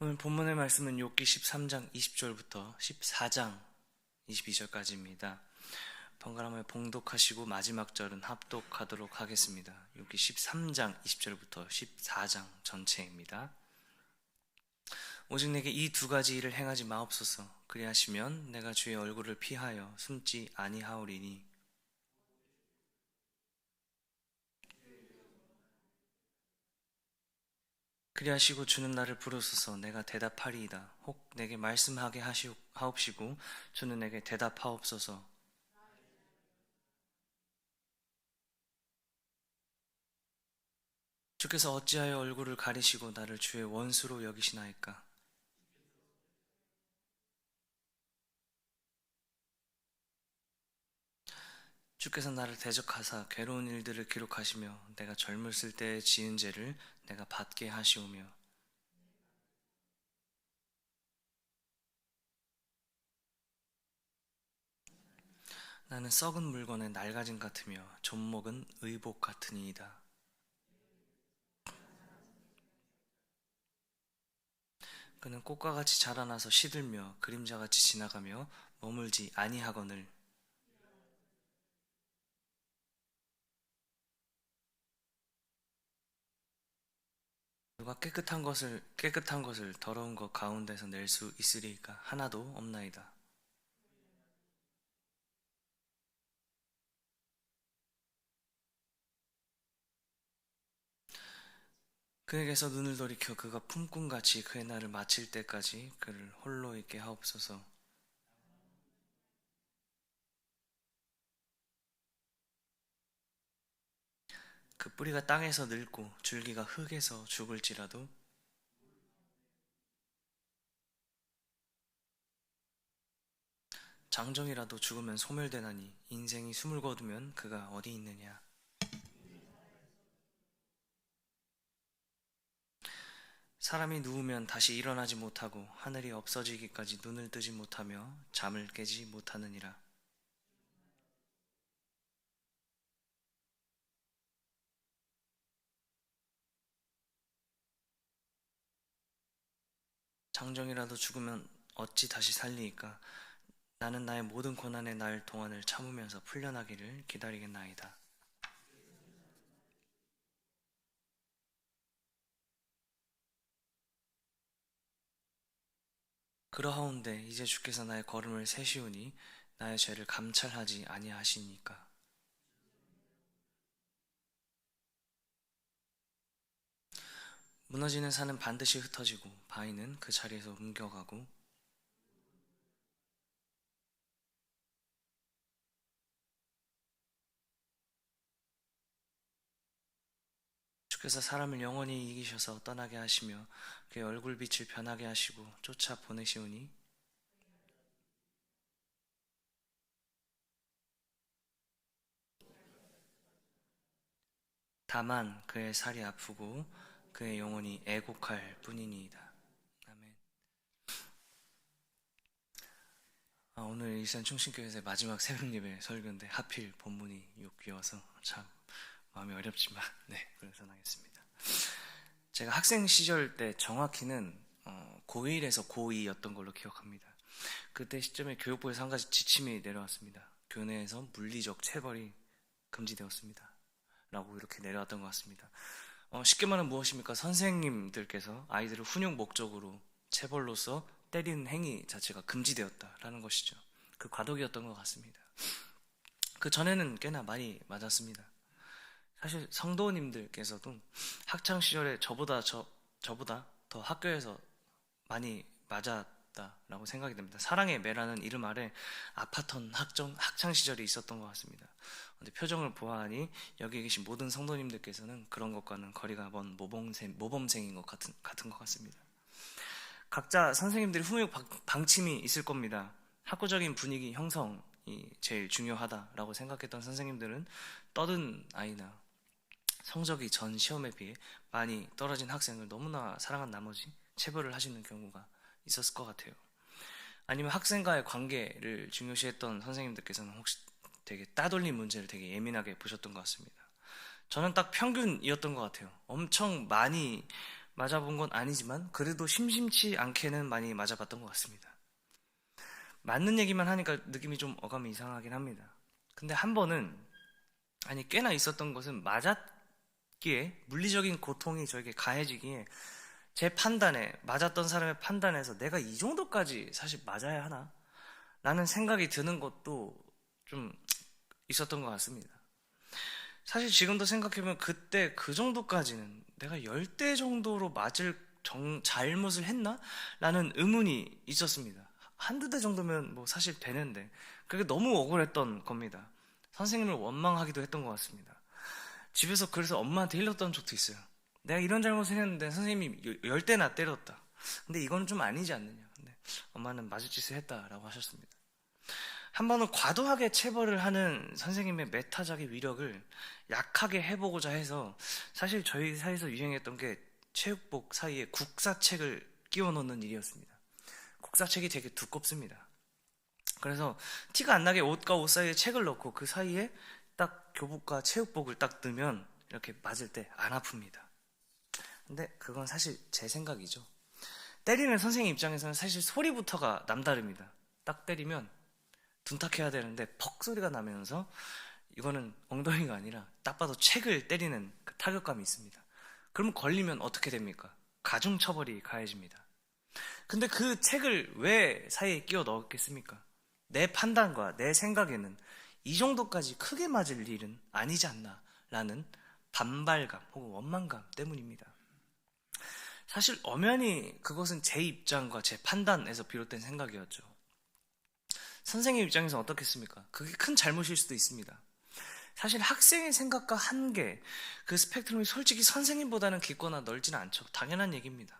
오늘 본문의 말씀은 욥기 13장 20절부터 14장 22절까지입니다. 번갈아가며 봉독하시고 마지막 절은 합독하도록 하겠습니다. 욥기 13장 20절부터 14장 전체입니다. 오직 내게 이 두 가지 일을 행하지 마옵소서. 그리하시면 내가 주의 얼굴을 피하여 숨지 아니하오리니 그리하시고 주는 나를 부르소서. 내가 대답하리이다. 혹 내게 말씀하게 하옵시고 주는 내게 대답하옵소서. 주께서 어찌하여 얼굴을 가리시고 나를 주의 원수로 여기시나이까. 주께서 나를 대적하사 괴로운 일들을 기록하시며 내가 젊었을 때에 지은 죄를 내가 받게 하시오며 나는 썩은 물건에 낡아짐 같으며 존목은 의복 같으니이다. 그는 꽃과 같이 자라나서 시들며 그림자같이 지나가며 머물지 아니하거늘 누가 깨끗한 것을 더러운 것 가운데서 낼 수 있으리까. 하나도 없나이다. 그에게서 눈을 돌이켜 그가 품꾼같이 그의 날을 마칠 때까지 그를 홀로 있게 하옵소서. 그 뿌리가 땅에서 늙고 줄기가 흙에서 죽을지라도 장정이라도 죽으면 소멸되나니 인생이 숨을 거두면 그가 어디 있느냐. 사람이 누우면 다시 일어나지 못하고 하늘이 없어지기까지 눈을 뜨지 못하며 잠을 깨지 못하느니라. 장정이라도 죽으면 어찌 다시 살리이까. 나는 나의 모든 고난의 날 동안을 참으면서 풀려나기를 기다리겠나이다. 그러하온데 이제 주께서 나의 걸음을 세시오니 나의 죄를 감찰하지 아니하시니까. 무너지는 산은 반드시 흩어지고 바위는 그 자리에서 옮겨가고 주께서 사람을 영원히 이기셔서 떠나게 하시며 그의 얼굴빛을 변하게 하시고 쫓아 보내시오니 다만 그의 살이 아프고 그의 영혼이 애곡할 뿐이니이다. 아멘. 오늘 일산 충신교회에서의 마지막 새벽예배 설교인데 하필 본문이 욥기여서 참 마음이 어렵지만 네, 그래서 전하겠습니다. 제가 학생 시절 때 정확히는 고1에서 고2였던 걸로 기억합니다. 그때 시점에 교육부에서 한 가지 지침이 내려왔습니다. 교내에서 물리적 체벌이 금지되었습니다. 라고 이렇게 내려왔던 것 같습니다. 쉽게 말하면 무엇입니까? 선생님들께서 아이들을 훈육 목적으로 체벌로서 때리는 행위 자체가 금지되었다라는 것이죠. 그 과도기였던 것 같습니다. 그 전에는 꽤나 많이 맞았습니다. 사실 성도님들께서도 학창 시절에 저보다 더 학교에서 많이 맞았다라고 생각이 됩니다. 사랑의 매라는 이름 아래 아팠던 학창 시절이 있었던 것 같습니다. 근데 표정을 보아하니 여기 계신 모든 성도님들께서는 그런 것과는 거리가 먼 모범생인 것 같은 것 같습니다. 각자 선생님들이 훈육 방침이 있을 겁니다. 학구적인 분위기 형성이 제일 중요하다라고 생각했던 선생님들은 떠든 아이나 성적이 전 시험에 비해 많이 떨어진 학생을 너무나 사랑한 나머지 체벌을 하시는 경우가 있었을 것 같아요. 아니면 학생과의 관계를 중요시했던 선생님들께서는 혹시 되게 따돌림 문제를 되게 예민하게 보셨던 것 같습니다. 저는 딱 평균이었던 것 같아요. 엄청 많이 맞아본 건 아니지만 그래도 심심치 않게는 많이 맞아봤던 것 같습니다. 맞는 얘기만 하니까 느낌이 좀 어감이 이상하긴 합니다. 근데 한 번은, 아니 꽤나 있었던 것은, 맞았기에 물리적인 고통이 저에게 가해지기에 제 판단에, 맞았던 사람의 판단에서 내가 이 정도까지 사실 맞아야 하나? 라는 생각이 드는 것도 좀 있었던 것 같습니다. 사실 지금도 생각해보면 그때 그 정도까지는 내가 10대 정도로 맞을 잘못을 했나? 라는 의문이 있었습니다. 한두 대 정도면 뭐 사실 되는데 그게 너무 억울했던 겁니다. 선생님을 원망하기도 했던 것 같습니다. 집에서 그래서 엄마한테 일렀던 적도 있어요. 내가 이런 잘못을 했는데 선생님이 10대나 때렸다. 근데 이건 좀 아니지 않느냐. 근데 엄마는 맞을 짓을 했다라고 하셨습니다. 한 번은 과도하게 체벌을 하는 선생님의 메타적인 위력을 약하게 해보고자 해서, 사실 저희 사이에서 유행했던 게 체육복 사이에 국사책을 끼워 넣는 일이었습니다. 국사책이 되게 두껍습니다. 그래서 티가 안 나게 옷과 옷 사이에 책을 넣고 그 사이에 딱 교복과 체육복을 딱 넣으면 이렇게 맞을 때 안 아픕니다. 근데 그건 사실 제 생각이죠. 때리는 선생님 입장에서는 사실 소리부터가 남다릅니다. 딱 때리면 둔탁해야 되는데 퍽 소리가 나면서, 이거는 엉덩이가 아니라 딱 봐도 책을 때리는 그 타격감이 있습니다. 그러면 걸리면 어떻게 됩니까? 가중처벌이 가해집니다. 근데 그 책을 왜 사이에 끼워 넣었겠습니까? 내 판단과 내 생각에는 이 정도까지 크게 맞을 일은 아니지 않나 라는 반발감 혹은 원망감 때문입니다. 사실 엄연히 그것은 제 입장과 제 판단에서 비롯된 생각이었죠. 선생님 입장에서 어떻겠습니까? 그게 큰 잘못일 수도 있습니다. 사실 학생의 생각과 한계, 그 스펙트럼이 솔직히 선생님보다는 깊거나 넓지는 않죠. 당연한 얘기입니다.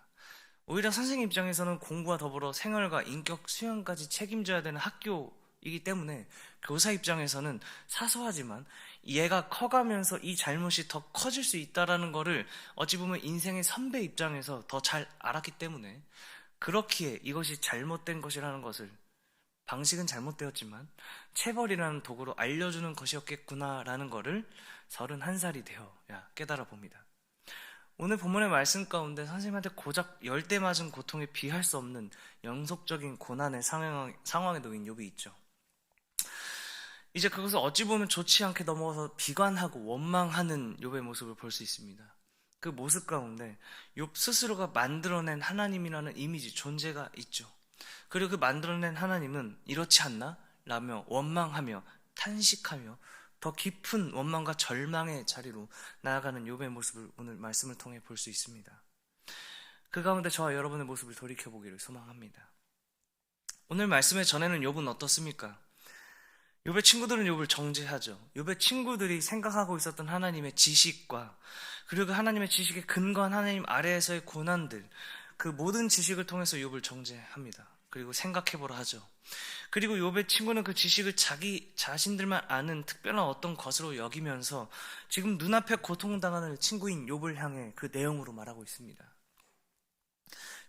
오히려 선생님 입장에서는 공부와 더불어 생활과 인격 수양까지 책임져야 되는 학교이기 때문에 교사 입장에서는 사소하지만 얘가 커가면서 이 잘못이 더 커질 수 있다는 거를 어찌 보면 인생의 선배 입장에서 더 잘 알았기 때문에, 그렇기에 이것이 잘못된 것이라는 것을, 방식은 잘못되었지만 체벌이라는 도구로 알려주는 것이었겠구나라는 것을 31살이 되어야 깨달아 봅니다. 오늘 본문의 말씀 가운데 선생님한테 고작 10대 맞은 고통에 비할 수 없는 영속적인 고난의 상황에 놓인 욥이 있죠. 이제 그것을 어찌 보면 좋지 않게 넘어가서 비관하고 원망하는 욥의 모습을 볼 수 있습니다. 그 모습 가운데 욥 스스로가 만들어낸 하나님이라는 이미지, 존재가 있죠. 그리고 그 만들어낸 하나님은 이렇지 않나? 라며 원망하며 탄식하며 더 깊은 원망과 절망의 자리로 나아가는 욥의 모습을 오늘 말씀을 통해 볼 수 있습니다. 그 가운데 저와 여러분의 모습을 돌이켜보기를 소망합니다. 오늘 말씀의 전에는 욥은 어떻습니까? 욥의 친구들은 욥을 정죄하죠. 욥의 친구들이 생각하고 있었던 하나님의 지식과, 그리고 그 하나님의 지식에 근거한 하나님 아래에서의 고난들, 그 모든 지식을 통해서 욥을 정죄합니다. 그리고 생각해보라 하죠. 그리고 욥의 친구는 그 지식을 자기 자신들만 아는 특별한 어떤 것으로 여기면서 지금 눈앞에 고통당하는 친구인 욥을 향해 그 내용으로 말하고 있습니다.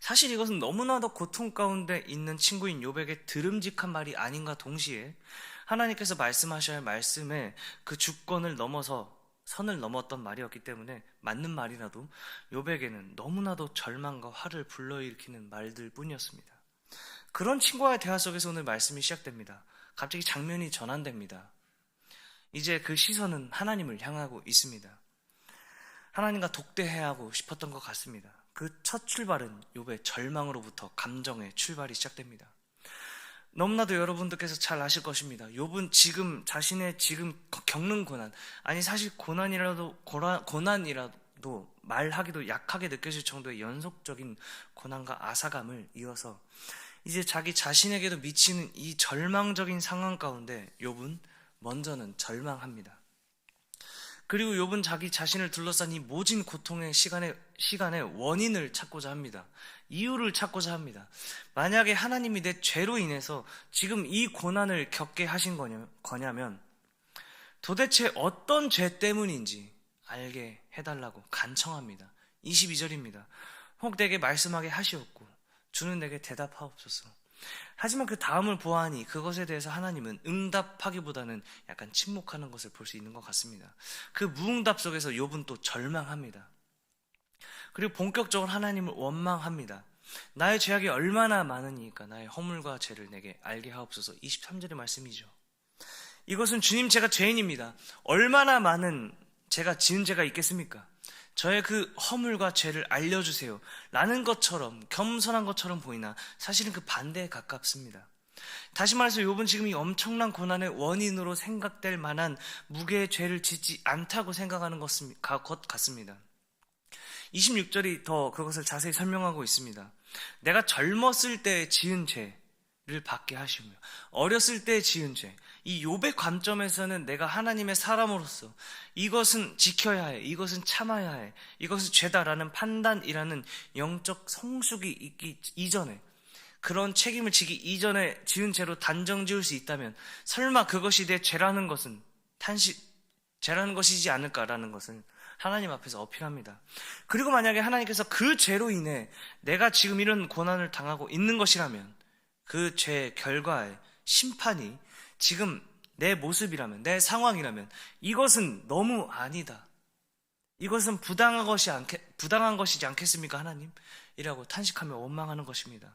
사실 이것은 너무나도 고통 가운데 있는 친구인 욥에게 드름직한 말이 아닌가 동시에, 하나님께서 말씀하셔야 할 말씀에 그 주권을 넘어서 선을 넘었던 말이었기 때문에 맞는 말이라도 욥에게는 너무나도 절망과 화를 불러일으키는 말들 뿐이었습니다. 그런 친구와의 대화 속에서 오늘 말씀이 시작됩니다. 갑자기 장면이 전환됩니다. 이제 그 시선은 하나님을 향하고 있습니다. 하나님과 독대해야 하고 싶었던 것 같습니다. 그 첫 출발은 욥의 절망으로부터 감정의 출발이 시작됩니다. 너무나도 여러분들께서 잘 아실 것입니다. 욥은 지금 자신의 지금 겪는 고난, 아니 사실 고난이라도 말하기도 약하게 느껴질 정도의 연속적인 고난과 아사감을 이어서 이제 자기 자신에게도 미치는 이 절망적인 상황 가운데 욥은 먼저는 절망합니다. 그리고 욥은 자기 자신을 둘러싼 이 모진 고통의 시간에 원인을 찾고자 합니다. 이유를 찾고자 합니다. 만약에 하나님이 내 죄로 인해서 지금 이 고난을 겪게 하신 거냐면 도대체 어떤 죄 때문인지 알게 해달라고 간청합니다. 22절입니다. 혹 내게 말씀하게 하시옵고 주는 내게 대답하옵소서. 하지만 그 다음을 보아하니 그것에 대해서 하나님은 응답하기보다는 약간 침묵하는 것을 볼 수 있는 것 같습니다. 그 무응답 속에서 욥은 또 절망합니다. 그리고 본격적으로 하나님을 원망합니다. 나의 죄악이 얼마나 많으니까 나의 허물과 죄를 내게 알게 하옵소서. 23절의 말씀이죠. 이것은 주님, 제가 죄인입니다. 얼마나 많은 제가 지은 죄가 있겠습니까? 저의 그 허물과 죄를 알려주세요 라는 것처럼, 겸손한 것처럼 보이나 사실은 그 반대에 가깝습니다. 다시 말해서 욥은 지금 이 엄청난 고난의 원인으로 생각될 만한 무게의 죄를 짓지 않다고 생각하는 것 같습니다. 26절이 더 그것을 자세히 설명하고 있습니다. 내가 젊었을 때 지은 죄를 받게 하시며 어렸을 때 지은 죄, 이 욥의 관점에서는 내가 하나님의 사람으로서 이것은 지켜야 해, 이것은 참아야 해, 이것은 죄다라는 판단이라는 영적 성숙이 있기 이전에, 그런 책임을 지기 이전에 지은 죄로 단정 지을 수 있다면 설마 그것이 내 죄라는 것은 죄라는 것이지 않을까라는 것을 하나님 앞에서 어필합니다. 그리고 만약에 하나님께서 그 죄로 인해 내가 지금 이런 고난을 당하고 있는 것이라면 그 죄의 결과의 심판이 지금 내 모습이라면, 내 상황이라면 이것은 너무 아니다, 이것은 부당한 것이지 않겠습니까 하나님? 이라고 탄식하며 원망하는 것입니다.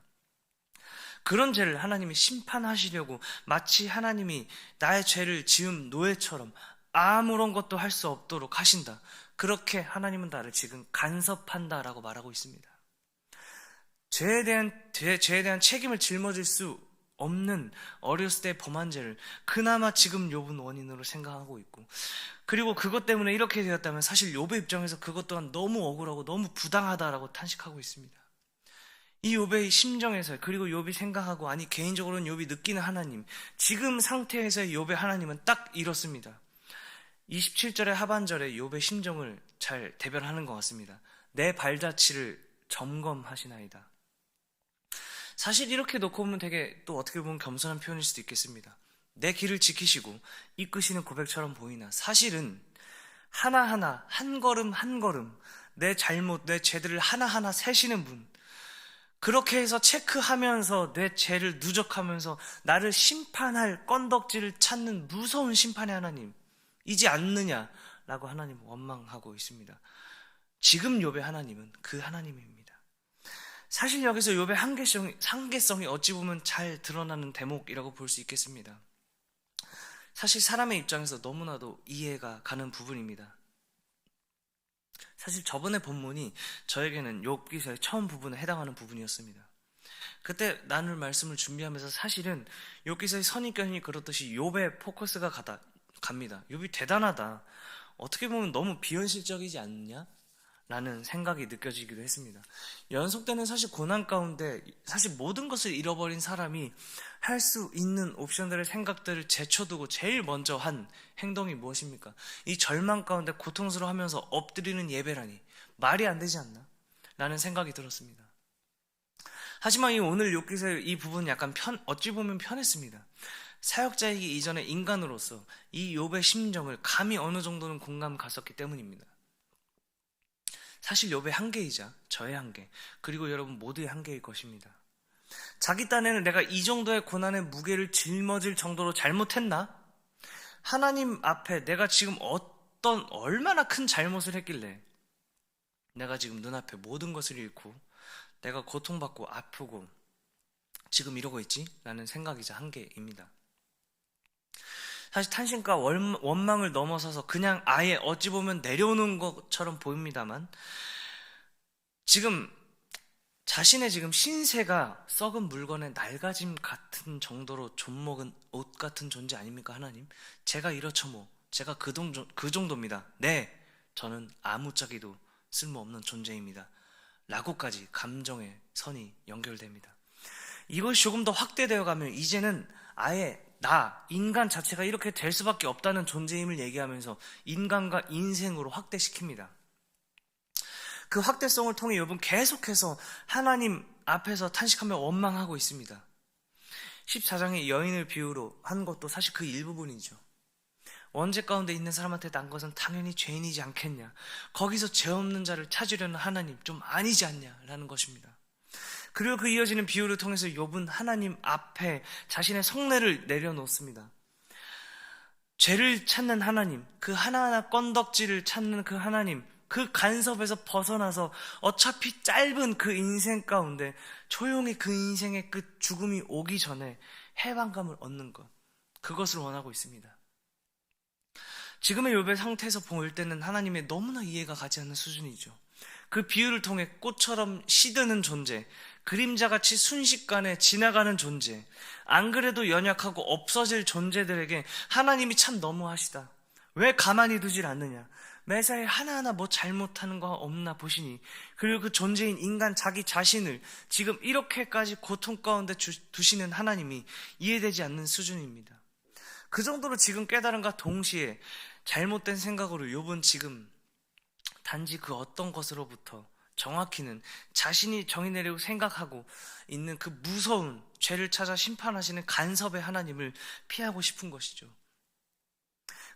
그런 죄를 하나님이 심판하시려고 마치 하나님이 나의 죄를 지은 노예처럼 아무런 것도 할 수 없도록 하신다, 그렇게 하나님은 나를 지금 간섭한다라고 말하고 있습니다. 죄에 대한 책임을 짊어질 수 없는 어렸을 때 범한 죄를 그나마 지금 욥은 원인으로 생각하고 있고, 그리고 그것 때문에 이렇게 되었다면 사실 욥의 입장에서 그것 또한 너무 억울하고 너무 부당하다라고 탄식하고 있습니다. 이 욥의 심정에서, 그리고 욥이 생각하고, 아니 개인적으로는 욥이 느끼는 하나님, 지금 상태에서의 욥의 하나님은 딱 이렇습니다. 27절의 하반절에 욥의 심정을 잘 대변하는 것 같습니다. 내 발자취를 점검하시나이다. 사실 이렇게 놓고 보면 되게 또 어떻게 보면 겸손한 표현일 수도 있겠습니다. 내 길을 지키시고 이끄시는 고백처럼 보이나 사실은 하나하나 한 걸음 한 걸음 내 잘못, 내 죄들을 하나하나 세시는 분, 그렇게 해서 체크하면서 내 죄를 누적하면서 나를 심판할 건덕지를 찾는 무서운 심판의 하나님이지 않느냐라고 하나님 원망하고 있습니다. 지금 욥의 하나님은 그 하나님입니다. 사실 여기서 욥의 한계성이 어찌 보면 잘 드러나는 대목이라고 볼 수 있겠습니다. 사실 사람의 입장에서 너무나도 이해가 가는 부분입니다. 사실 저번에 본문이 저에게는 욥기서의 처음 부분에 해당하는 부분이었습니다. 그때 나눌 말씀을 준비하면서 사실은 욥기서의 선입견이 그렇듯이 욥의 포커스가 갑니다. 욥이 대단하다, 어떻게 보면 너무 비현실적이지 않느냐? 라는 생각이 느껴지기도 했습니다. 연속되는 사실 고난 가운데 사실 모든 것을 잃어버린 사람이 할 수 있는 옵션들의 생각들을 제쳐두고 제일 먼저 한 행동이 무엇입니까? 이 절망 가운데 고통스러워하면서 엎드리는 예배라니 말이 안 되지 않나? 라는 생각이 들었습니다. 하지만 오늘 욥기서의 이 부분은 약간 어찌 보면 편했습니다. 사역자이기 이전에 인간으로서 이 욥의 심정을 감히 어느 정도는 공감 갔었기 때문입니다. 사실 욥의 한계이자 저의 한계, 그리고 여러분 모두의 한계일 것입니다. 자기 딴에는 내가 이 정도의 고난의 무게를 짊어질 정도로 잘못했나? 하나님 앞에 내가 지금 얼마나 큰 잘못을 했길래 내가 지금 눈앞에 모든 것을 잃고 내가 고통받고 아프고 지금 이러고 있지? 라는 생각이자 한계입니다. 사실 탄식과 원망을 넘어서서 그냥 아예 어찌 보면 내려오는 것처럼 보입니다만, 지금 자신의 지금 신세가 썩은 물건의 낡아짐 같은 정도로 좀먹은 옷 같은 존재 아닙니까 하나님? 제가 이렇죠 뭐, 제가 그 정도입니다. 네, 저는 아무짝에도 쓸모없는 존재입니다 라고까지 감정의 선이 연결됩니다. 이것이 조금 더 확대되어 가면 이제는 아예 인간 자체가 이렇게 될 수밖에 없다는 존재임을 얘기하면서 인간과 인생으로 확대시킵니다. 그 확대성을 통해 욥은 계속해서 하나님 앞에서 탄식하며 원망하고 있습니다. 14장의 여인을 비유로 한 것도 사실 그 일부분이죠. 원죄 가운데 있는 사람한테 난 것은 당연히 죄인이지 않겠냐, 거기서 죄 없는 자를 찾으려는 하나님 좀 아니지 않냐라는 것입니다. 그리고 그 이어지는 비유를 통해서 욥은 하나님 앞에 자신의 속내를 내려놓습니다. 죄를 찾는 하나님, 그 하나하나 건덕지를 찾는 그 하나님, 그 간섭에서 벗어나서 어차피 짧은 그 인생 가운데 조용히 그 인생의 끝 죽음이 오기 전에 해방감을 얻는 것, 그것을 원하고 있습니다. 지금의 욥의 상태에서 볼 때는 하나님의 너무나 이해가 가지 않는 수준이죠. 그 비유를 통해 꽃처럼 시드는 존재, 그림자같이 순식간에 지나가는 존재, 안 그래도 연약하고 없어질 존재들에게 하나님이 참 너무하시다, 왜 가만히 두질 않느냐, 매사에 하나하나 뭐 잘못하는 거 없나 보시니, 그리고 그 존재인 인간 자기 자신을 지금 이렇게까지 고통 가운데 두시는 하나님이 이해되지 않는 수준입니다. 그 정도로 지금 깨달음과 동시에 잘못된 생각으로 욥은 지금 단지 그 어떤 것으로부터, 정확히는 자신이 정의 내리고 생각하고 있는 그 무서운 죄를 찾아 심판하시는 간섭의 하나님을 피하고 싶은 것이죠.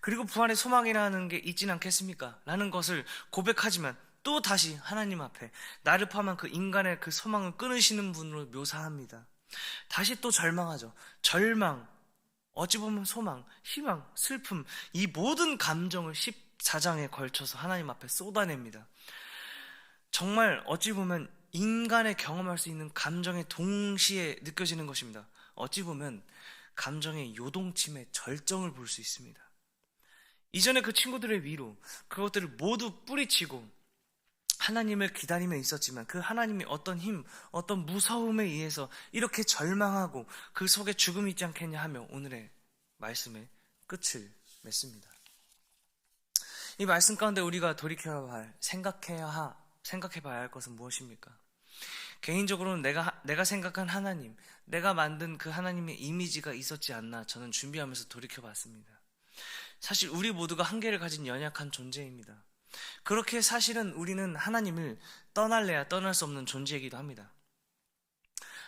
그리고 부활의 소망이라는 게 있진 않겠습니까? 라는 것을 고백하지만 또 다시 하나님 앞에 나를 포함한 그 인간의 그 소망을 끊으시는 분으로 묘사합니다. 다시 또 절망하죠. 절망, 어찌 보면 소망, 희망, 슬픔, 이 모든 감정을 14장에 걸쳐서 하나님 앞에 쏟아냅니다. 정말 어찌 보면 인간의 경험할 수 있는 감정에 동시에 느껴지는 것입니다. 어찌 보면 감정의 요동침의 절정을 볼 수 있습니다. 이전에 그 친구들의 위로, 그것들을 모두 뿌리치고 하나님을 기다리며 있었지만 그 하나님이 어떤 힘, 어떤 무서움에 의해서 이렇게 절망하고 그 속에 죽음이 있지 않겠냐 하며 오늘의 말씀의 끝을 맺습니다. 이 말씀 가운데 우리가 돌이켜야 할, 생각해봐야 할 것은 무엇입니까? 개인적으로는 내가 생각한 하나님, 내가 만든 그 하나님의 이미지가 있었지 않나 저는 준비하면서 돌이켜봤습니다. 사실 우리 모두가 한계를 가진 연약한 존재입니다. 그렇게 사실은 우리는 하나님을 떠날래야 떠날 수 없는 존재이기도 합니다.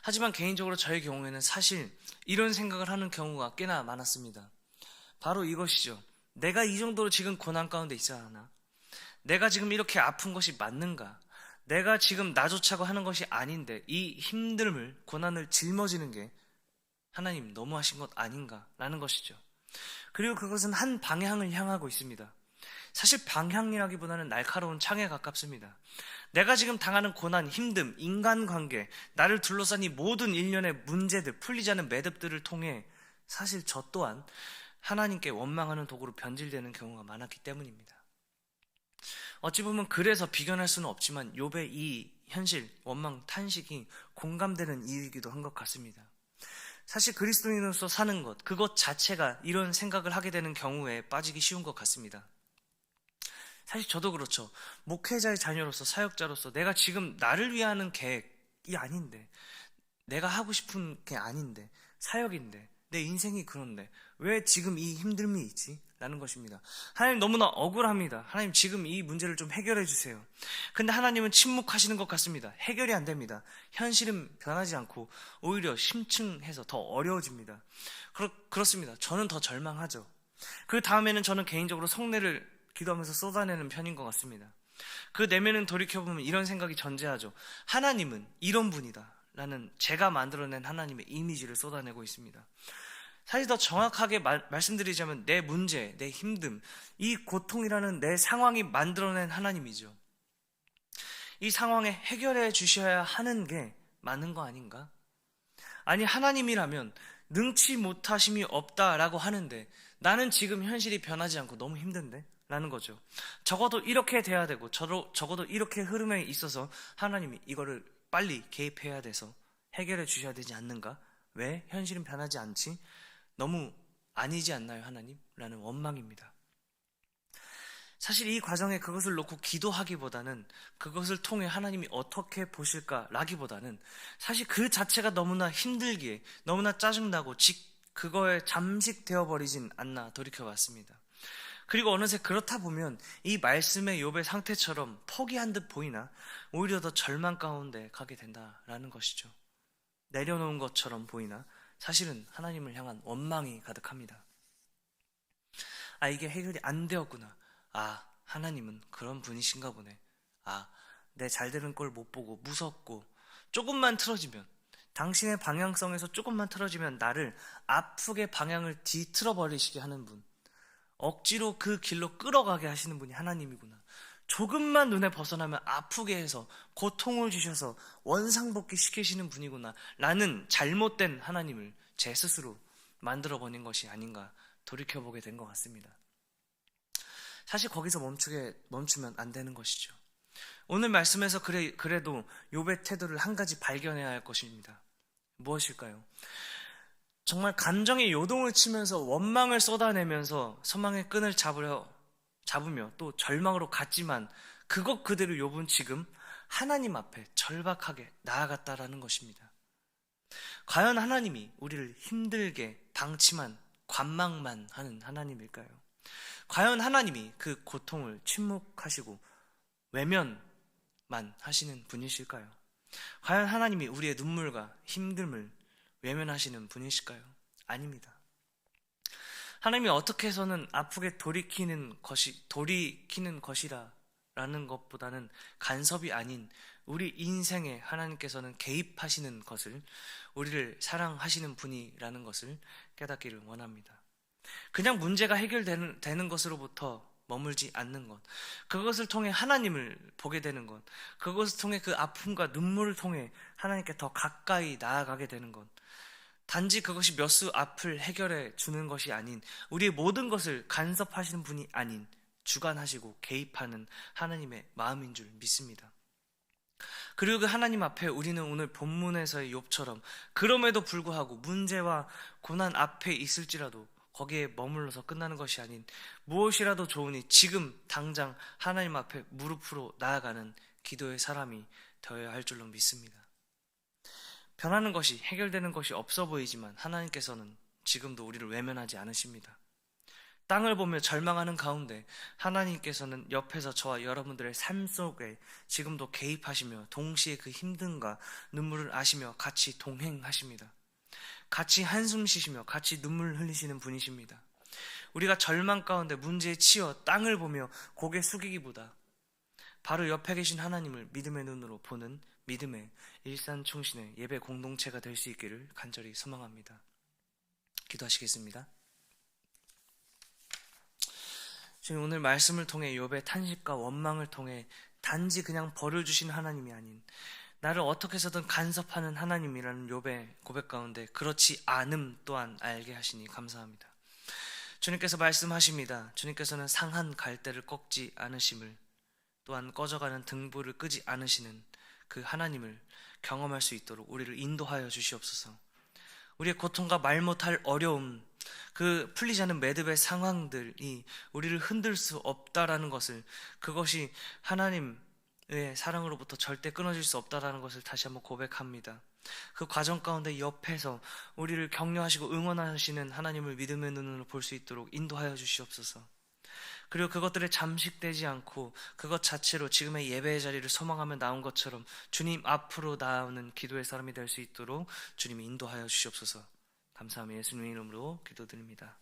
하지만 개인적으로 저의 경우에는 사실 이런 생각을 하는 경우가 꽤나 많았습니다. 바로 이것이죠. 내가 이 정도로 지금 고난 가운데 있지 않아? 내가 지금 이렇게 아픈 것이 맞는가? 내가 지금 나조차고 하는 것이 아닌데 이 힘듦을, 고난을 짊어지는 게 하나님 너무하신 것 아닌가? 라는 것이죠. 그리고 그것은 한 방향을 향하고 있습니다. 사실 방향이라기보다는 날카로운 창에 가깝습니다. 내가 지금 당하는 고난, 힘듦, 인간관계, 나를 둘러싼 이 모든 일련의 문제들, 풀리지 않은 매듭들을 통해 사실 저 또한 하나님께 원망하는 도구로 변질되는 경우가 많았기 때문입니다. 어찌 보면 그래서 비견할 수는 없지만 욥의 이 현실, 원망, 탄식이 공감되는 이유이기도 한 것 같습니다. 사실 그리스도인으로서 사는 것, 그것 자체가 이런 생각을 하게 되는 경우에 빠지기 쉬운 것 같습니다. 사실 저도 그렇죠. 목회자의 자녀로서, 사역자로서 내가 지금 나를 위하는 계획이 아닌데, 내가 하고 싶은 게 아닌데, 사역인데, 내 인생이 그런데 왜 지금 이 힘듦이 있지? 라는 것입니다. 하나님 너무나 억울합니다. 하나님 지금 이 문제를 좀 해결해 주세요. 근데 하나님은 침묵하시는 것 같습니다. 해결이 안 됩니다. 현실은 변하지 않고 오히려 심층해서 더 어려워집니다. 그렇습니다. 저는 더 절망하죠. 그 다음에는 저는 개인적으로 성례를 기도하면서 쏟아내는 편인 것 같습니다. 그 내면은 돌이켜보면 이런 생각이 전제하죠. 하나님은 이런 분이다 라는 제가 만들어낸 하나님의 이미지를 쏟아내고 있습니다. 사실 더 정확하게 말씀드리자면 내 문제, 내 힘듦, 이 고통이라는 내 상황이 만들어낸 하나님이죠. 이 상황에 해결해 주셔야 하는 게 맞는 거 아닌가? 아니 하나님이라면 능치 못하심이 없다라고 하는데 나는 지금 현실이 변하지 않고 너무 힘든데? 라는 거죠. 적어도 이렇게 돼야 되고 적어도 이렇게 흐름에 있어서 하나님이 이거를 빨리 개입해야 돼서 해결해 주셔야 되지 않는가? 왜 현실은 변하지 않지? 너무 아니지 않나요 하나님? 라는 원망입니다. 사실 이 과정에 그것을 놓고 기도하기보다는 그것을 통해 하나님이 어떻게 보실까 라기보다는 사실 그 자체가 너무나 힘들기에 너무나 짜증나고 그거에 잠식되어 버리진 않나 돌이켜봤습니다. 그리고 어느새 그렇다 보면 이 말씀의 욥의 상태처럼 포기한 듯 보이나 오히려 더 절망 가운데 가게 된다라는 것이죠. 내려놓은 것처럼 보이나 사실은 하나님을 향한 원망이 가득합니다. 아, 이게 해결이 안 되었구나. 아, 하나님은 그런 분이신가 보네. 아, 내 잘되는 걸 못 보고 무섭고 조금만 틀어지면, 당신의 방향성에서 조금만 틀어지면 나를 아프게 방향을 뒤틀어 버리시게 하는 분, 억지로 그 길로 끌어가게 하시는 분이 하나님이구나. 조금만 눈에 벗어나면 아프게 해서 고통을 주셔서 원상복귀 시키시는 분이구나 라는 잘못된 하나님을 제 스스로 만들어버린 것이 아닌가 돌이켜보게 된 것 같습니다. 사실 거기서 멈추면 안 되는 것이죠. 오늘 말씀에서 그래도 욥의 태도를 한 가지 발견해야 할 것입니다. 무엇일까요? 정말 감정의 요동을 치면서 원망을 쏟아내면서 소망의 끈을 잡으며 또 절망으로 갔지만 그것 그대로 욥은 지금 하나님 앞에 절박하게 나아갔다라는 것입니다. 과연 하나님이 우리를 힘들게 방치만 관망만 하는 하나님일까요? 과연 하나님이 그 고통을 침묵하시고 외면만 하시는 분이실까요? 과연 하나님이 우리의 눈물과 힘듦을 외면하시는 분이실까요? 아닙니다. 하나님이 어떻게 해서는 아프게 돌이키는 것이라는 것보다는 간섭이 아닌 우리 인생에 하나님께서는 개입하시는 것을, 우리를 사랑하시는 분이라는 것을 깨닫기를 원합니다. 그냥 문제가 해결되는 것으로부터 머물지 않는 것, 그것을 통해 하나님을 보게 되는 것, 그것을 통해 그 아픔과 눈물을 통해 하나님께 더 가까이 나아가게 되는 것, 단지 그것이 몇 수 앞을 해결해 주는 것이 아닌 우리의 모든 것을 간섭하시는 분이 아닌 주관하시고 개입하는 하나님의 마음인 줄 믿습니다. 그리고 그 하나님 앞에 우리는 오늘 본문에서의 욥처럼 그럼에도 불구하고 문제와 고난 앞에 있을지라도 거기에 머물러서 끝나는 것이 아닌 무엇이라도 좋으니 지금 당장 하나님 앞에 무릎으로 나아가는 기도의 사람이 되어야 할 줄로 믿습니다. 변하는 것이, 해결되는 것이 없어 보이지만 하나님께서는 지금도 우리를 외면하지 않으십니다. 땅을 보며 절망하는 가운데 하나님께서는 옆에서 저와 여러분들의 삶 속에 지금도 개입하시며 동시에 그 힘듦과 눈물을 아시며 같이 동행하십니다. 같이 한숨 쉬시며 같이 눈물 흘리시는 분이십니다. 우리가 절망 가운데 문제에 치여 땅을 보며 고개 숙이기보다 바로 옆에 계신 하나님을 믿음의 눈으로 보는 믿음의 일산총신의 예배 공동체가 될 수 있기를 간절히 소망합니다. 기도하시겠습니다. 주님, 오늘 말씀을 통해 욥의 탄식과 원망을 통해 단지 그냥 벌을 주신 하나님이 아닌 나를 어떻게 해서든 간섭하는 하나님이라는 욥의 고백 가운데 그렇지 않음 또한 알게 하시니 감사합니다. 주님께서 말씀하십니다. 주님께서는 상한 갈대를 꺾지 않으심을, 또한 꺼져가는 등불을 끄지 않으시는 그 하나님을 경험할 수 있도록 우리를 인도하여 주시옵소서. 우리의 고통과 말 못할 어려움, 그 풀리지 않은 매듭의 상황들이 우리를 흔들 수 없다라는 것을, 그것이 하나님의 사랑으로부터 절대 끊어질 수 없다라는 것을 다시 한번 고백합니다. 그 과정 가운데 옆에서 우리를 격려하시고 응원하시는 하나님을 믿음의 눈으로 볼 수 있도록 인도하여 주시옵소서. 그리고 그것들에 잠식되지 않고 그것 자체로 지금의 예배의 자리를 소망하며 나온 것처럼 주님 앞으로 나오는 기도의 사람이 될 수 있도록 주님이 인도하여 주시옵소서. 감사하며 예수님의 이름으로 기도드립니다.